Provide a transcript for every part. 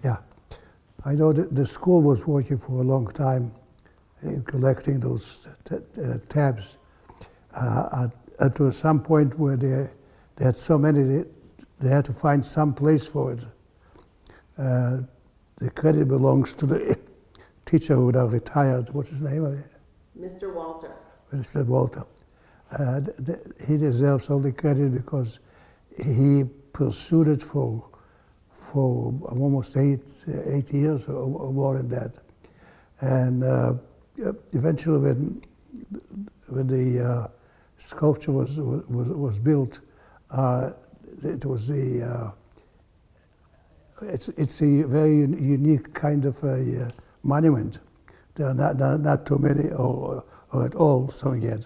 Yeah. I know that the school was working for a long time in collecting those tabs. To some point where they had so many, they had to find some place for it. The credit belongs to the teacher who now retired. What's his name? Mr. Walter. Mr. Walter. He deserves all the credit because he pursued it for almost eight years or more than that. And eventually, when the sculpture was built, it was it's a very unique kind of a monument. There are not too many or at all some yet.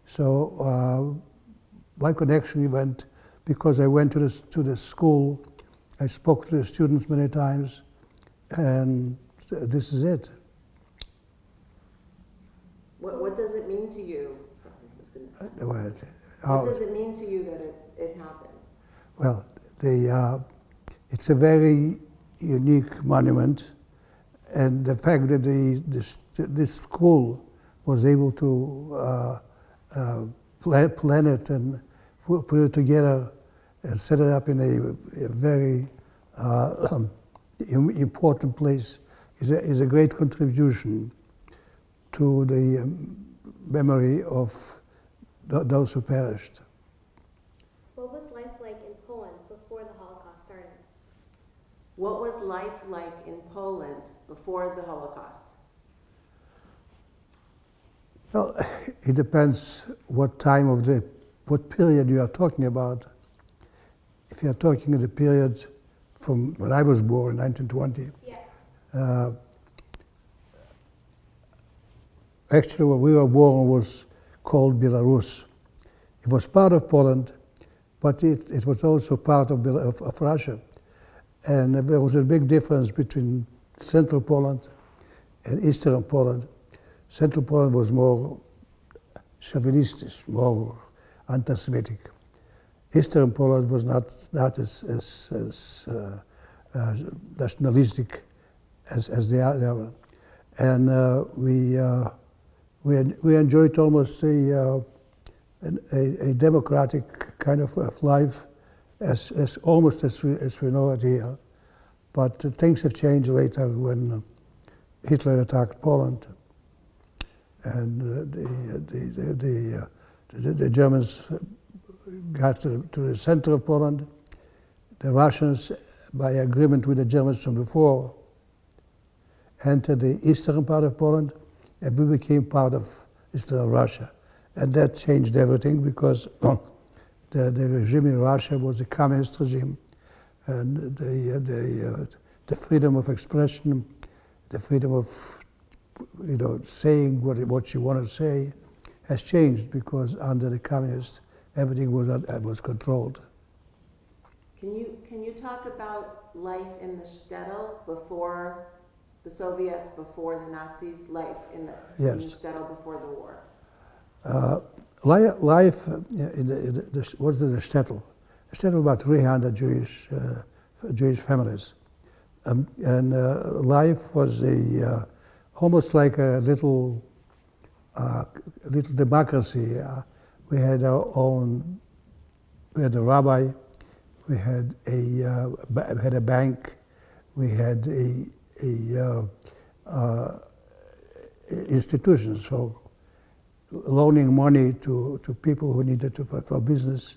So my connection went because I went to the school. I spoke to the students many times, and this is it. What does it mean to you? Sorry, I was gonna. What does it mean to you that it happened? Well, it's a very unique monument, and the fact that this school was able to plan it and put it together and set it up in a very important place is a great contribution to the memory of those who perished. What was life like in Poland before the Holocaust started? What was life like in Poland before the Holocaust? Well, it depends what period you are talking about. If you are talking the period from when I was born, 1920. Yes. Actually, when we were born was called Belarus. It was part of Poland, but it was also part of Russia. And there was a big difference between Central Poland and Eastern Poland. Central Poland was more chauvinistic, more anti-Semitic. Eastern Poland was not as nationalistic as the other. And we enjoyed almost a democratic kind of life, as almost as we know it here. But things have changed later when Hitler attacked Poland, and the Germans got to the center of Poland. The Russians, by agreement with the Germans from before, entered the eastern part of Poland, and we became part of Eastern Russia. And that changed everything because the regime in Russia was a communist regime, and the freedom of expression, the freedom of saying what you want to say, has changed because under the communists everything was controlled. Can you talk about life in the shtetl before the Soviets, before the Nazis, life in the shtetl before the war? Life what is the shtetl? The shtetl was about 300 Jewish families, and life was almost like a little democracy. We had our own. We had a rabbi. We had a bank. We had institutions for loaning money to people who needed to for business.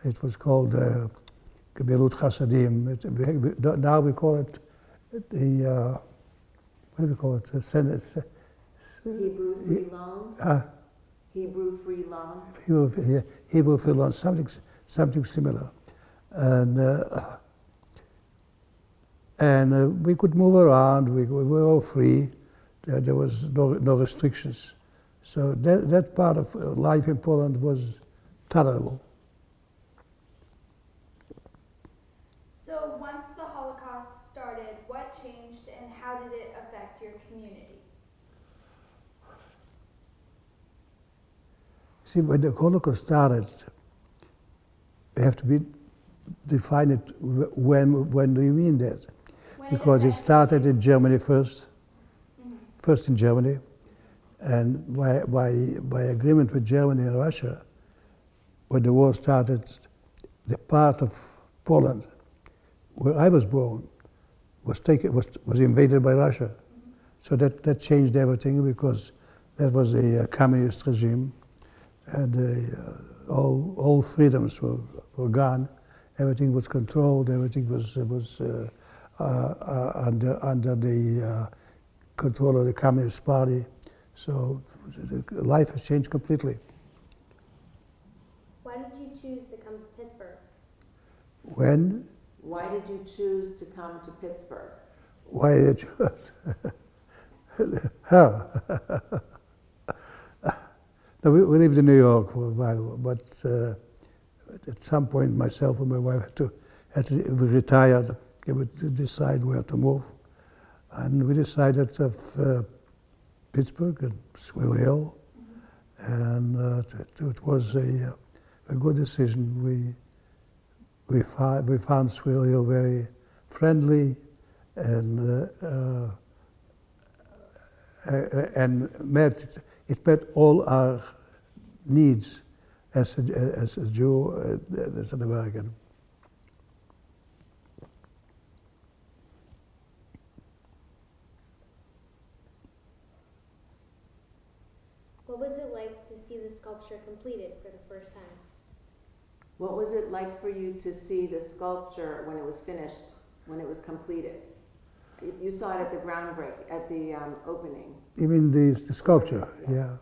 It was called Gemilut Chasadim. Now we call it what do we call it? Hebrew free loan. Hebrew free loan. Hebrew free loan. Something similar, and we could move around. We were all free. There was no restrictions. So that part of life in Poland was tolerable. So once the Holocaust started, what changed and how did it affect your community? See, when the Holocaust started, we have to define it. When do you mean that? because it started in Germany first, first in Germany, and by agreement with Germany and Russia, when the war started, the part of Poland where I was born was invaded by Russia. So that changed everything, because that was a communist regime, and all freedoms were gone. Everything was controlled. Everything was under the control of the Communist Party. So life has changed completely. Why did you choose to come to Pittsburgh? Why did you choose to come to Pittsburgh? Why did you? How? No, we lived in New York for a while, but at some point, myself and my wife we retired. We would decide where to move, and we decided of Pittsburgh and Swill Hill, and it was a good decision. We found Swill Hill very friendly, and it met all our needs as a Jew, as an American. What was it like to see the sculpture completed for the first time? What was it like for you to see the sculpture when it was finished, when it was completed? You saw it at the at the opening. You mean the sculpture? Yeah.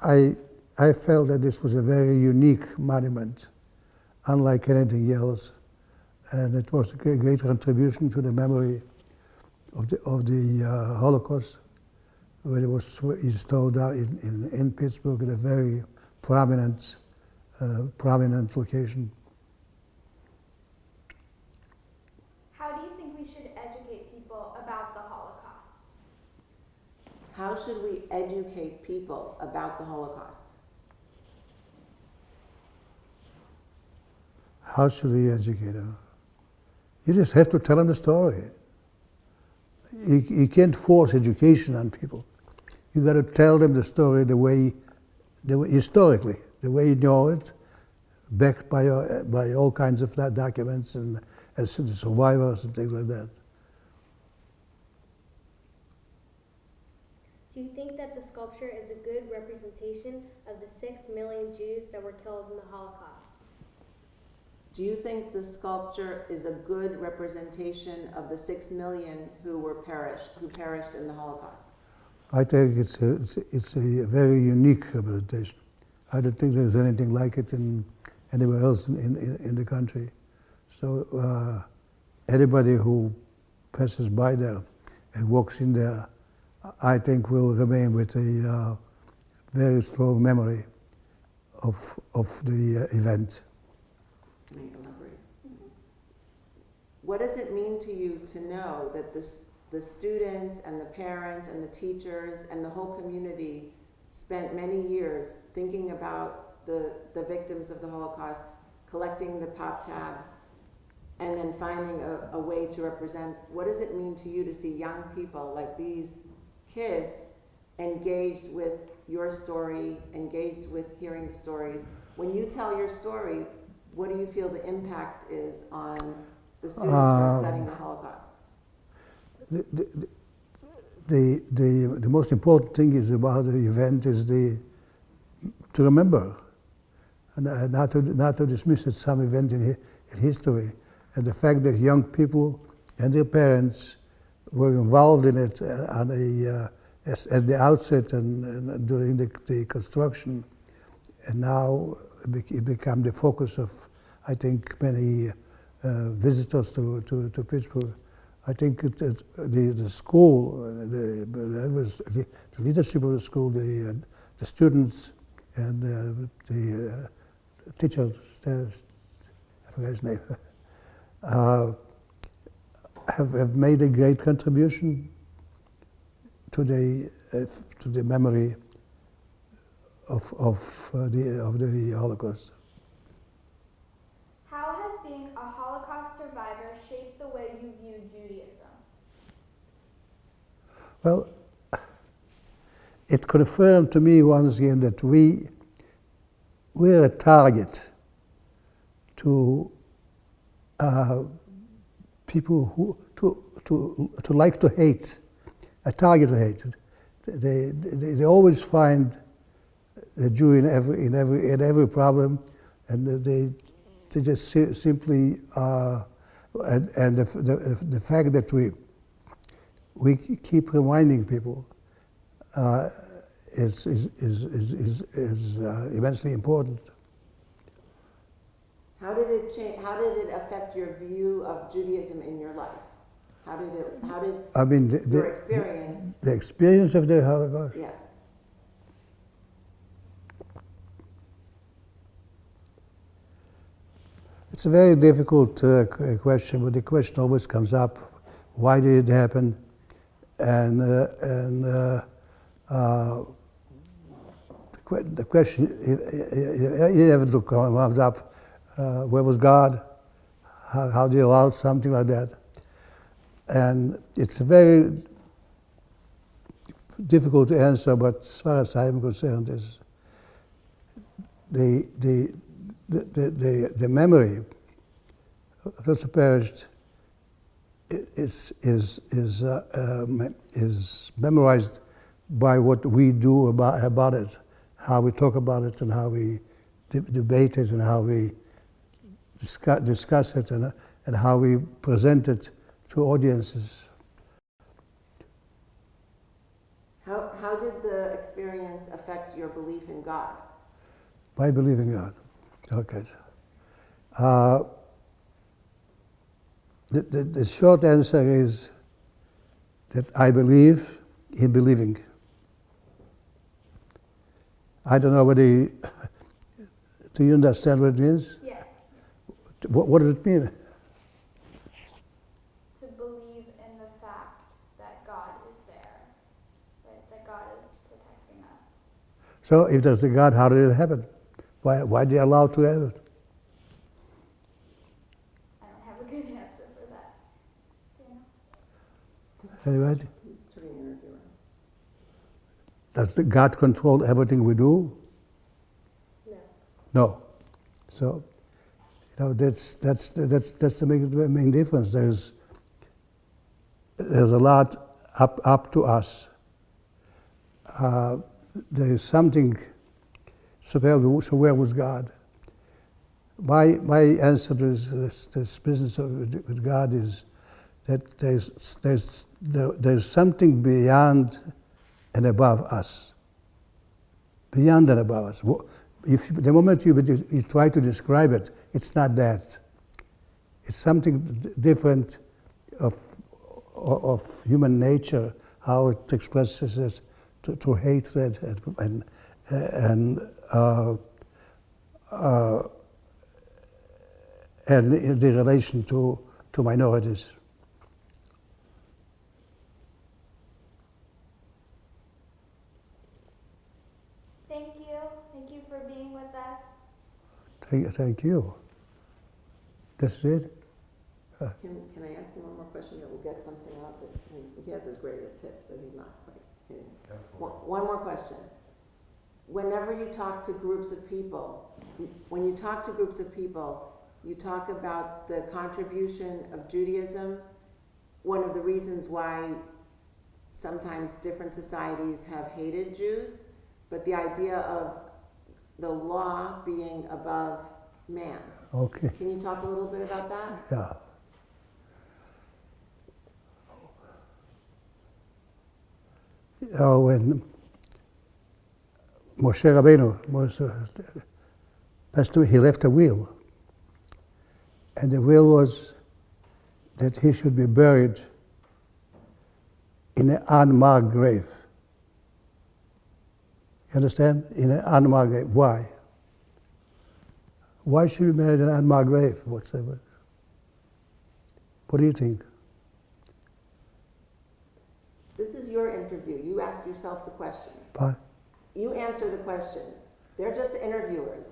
I felt that this was a very unique monument, unlike anything else, and it was a great contribution to the memory of the Holocaust, when it was installed out in Pittsburgh at a very prominent location. How do you think we should educate people about the Holocaust? How should we educate people about the Holocaust? How should we educate them? You just have to tell them the story. You can't force education on people. You got to tell them the story the way historically, the way you know it, backed by all kinds of documents and as the survivors and things like that. Do you think that the sculpture is a good representation of the 6 million Jews that were killed in the Holocaust? Do you think the sculpture is a good representation of the 6 million who perished in the Holocaust? I think it's a very unique representation. I don't think there's anything like it anywhere else in the country. So anybody who passes by there and walks in there, I think will remain with a very strong memory of the event. May I elaborate? What does it mean to you to know that the students and the parents and the teachers and the whole community spent many years thinking about the victims of the Holocaust, collecting the pop tabs, and then finding a way to represent? What does it mean to you to see young people like these kids engaged with your story, engaged with hearing the stories? When you tell your story, what do you feel the impact is on the students who are studying the Holocaust? The most important thing is about the event is to remember, and not to dismiss it, some event in history, and the fact that young people and their parents were involved in it at the outset and during the construction, and now it became the focus of, I think, many visitors to Pittsburgh. I think the school, the leadership of the school, the students, and the teachers, I forgot his name, have made a great contribution to the memory of the Holocaust. How has being a Holocaust survivor shape the way you view Judaism? Well, it confirmed to me once again that we're a target to people who to like to hate, a target to hate. They always find the Jew in every problem, and they just simply and the fact that we keep reminding people is immensely important. How did it change? How did it affect your view of Judaism in your life? How did I mean, your experience? The experience of the Holocaust. Yeah. It's a very difficult question, but the question always comes up: why did it happen? And the question inevitably comes up: where was God? How do you allow something like that? And it's very difficult to answer, but as far as I'm concerned, is the memory of those who perished is memorized by what we do about it, how we talk about it, and how we debate it, and how we discuss it, and how we present it to audiences. How did the experience affect your belief in God? I believe in God. Okay. The short answer is that I believe in believing. I don't know whether do you understand what it means? Yes. What does it mean? To believe in the fact that God is there, right? That God is protecting us. So if there's a God, how did it happen? Why do you allow it to happen? I don't have a good answer for that. Yeah. Anyway, To the interviewer. does the God control everything we do? No. No. So, that's the main difference. There's a lot up to us. There is something. So where was God? My answer to this business with God is that there's something beyond and above us. Beyond and above us. The moment you try to describe it, it's not that. It's something different of human nature, how it expresses it through hatred and the relation to minorities. Thank you. Thank you for being with us. Thank you. That's it? Can I ask him one more question that will get something out that he has his greatest hits that he's not quite hitting? One more question. Whenever you talk to groups of people, when you talk to groups of people, you talk about the contribution of Judaism. One of the reasons why sometimes different societies have hated Jews, but the idea of the law being above man. Okay. Can you talk a little bit about that? Yeah. When Moshe Rabbeinu passed away, he left a will. And the will was that he should be buried in an unmarked grave. You understand? In an unmarked grave. Why? Why should he be buried in an unmarked grave? What do you think? This is your interview. You ask yourself the questions. Bye. You answer the questions. They're just the interviewers.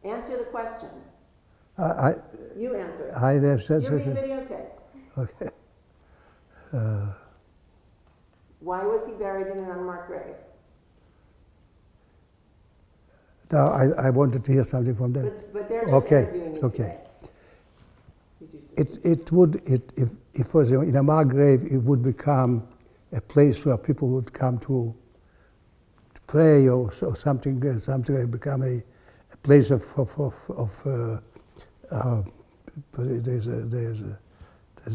Answer the question. I, You answer it. I have said You're being videotaped. okay. Why was he buried in an unmarked grave? Now, I wanted to hear something from them. But they're just Okay, interviewing you okay. today. Did you- It would, if it was in a marked grave, it would become a place where people would come to pray or something. Something would become a place of there's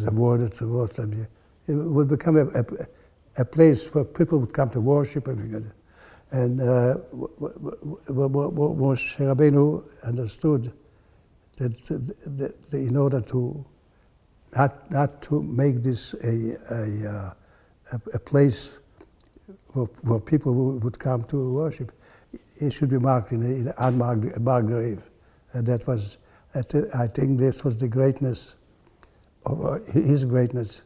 a word that's a word. It would become a place where people would come to worship everything. And Moshe Rabbeinu understood that in order to not to make this a place where people would come to worship, it should be marked in an unmarked grave. And that was, I think, this was the greatness of his greatness,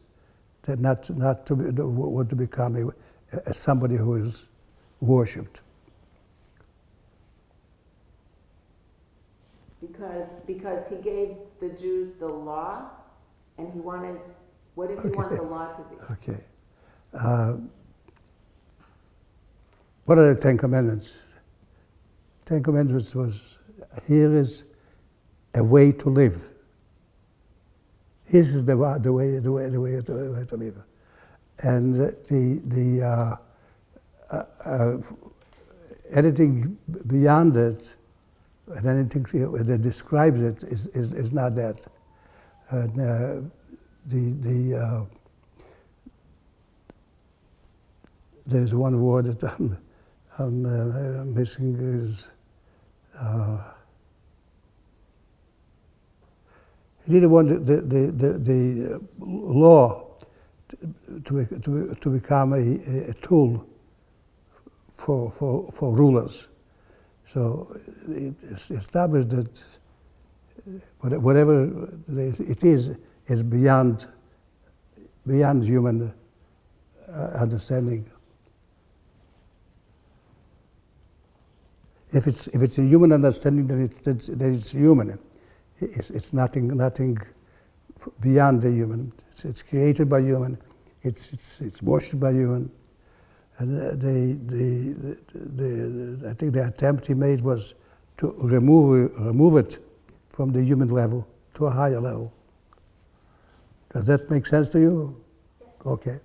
that not to want to become somebody who is worshipped. Because he gave the Jews the law, and he wanted, what did he want the law to be? Okay. What are the Ten Commandments? Ten Commandments was, here is a way to live. This is the way to live. And anything beyond it, and anything that describes it is not that. And there's one word that I'm missing is he didn't want the law to become a tool for rulers. So it established that whatever it is beyond human understanding. If it's a human understanding, then it's human. It's nothing beyond the human. It's created by human. It's worshipped by human. And I think the attempt he made was to remove it from the human level to a higher level. Does that make sense to you? Okay.